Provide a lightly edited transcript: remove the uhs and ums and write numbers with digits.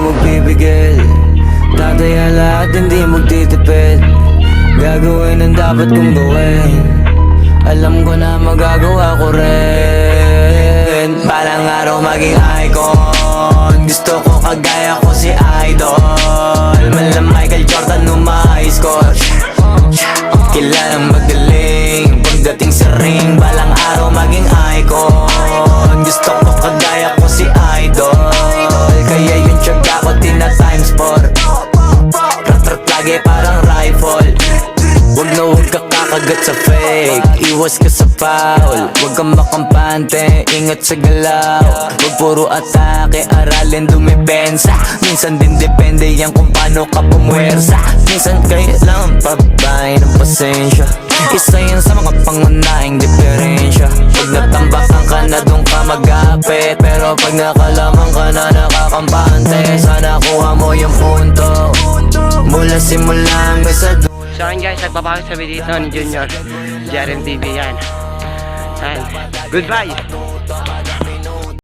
magpipigil. Tataya lahat, hindi magtitipid. Gagawin ang dapat kong gawin. Alam ko na magagawa ko rin. Balang araw maging icon. Gusto ko kagaya ko si Idol. Mala Michael Jordan nung ma-high score. Kilalang magaling pagdating sa ring. Balang araw maging icon. Gusto ko kagaya ko si Idol. Kaya yung tiyaga ko tina-times 4. Rat-rat lagi parang rifle. Huwag na huwag ka kakagat sa fake. Iwas ka sa foul. Huwag kang makampante, ingat sa galaw. Huwag puro atake, aralin dumipensa. Minsan din depende yan kung paano ka pumwersa. Minsan kailangan pabay ng pasensya. Isa yan sa mga pangunahing diferensya. Pag natambakan ka na doon ka mag-apit. Pero pag nakalaman ka na nakakampante, sana kuha mo yung punto mula simula hanggang sa So yun guys, nagpapakit sabi dito ni Junior JRM TV yan. And goodbye.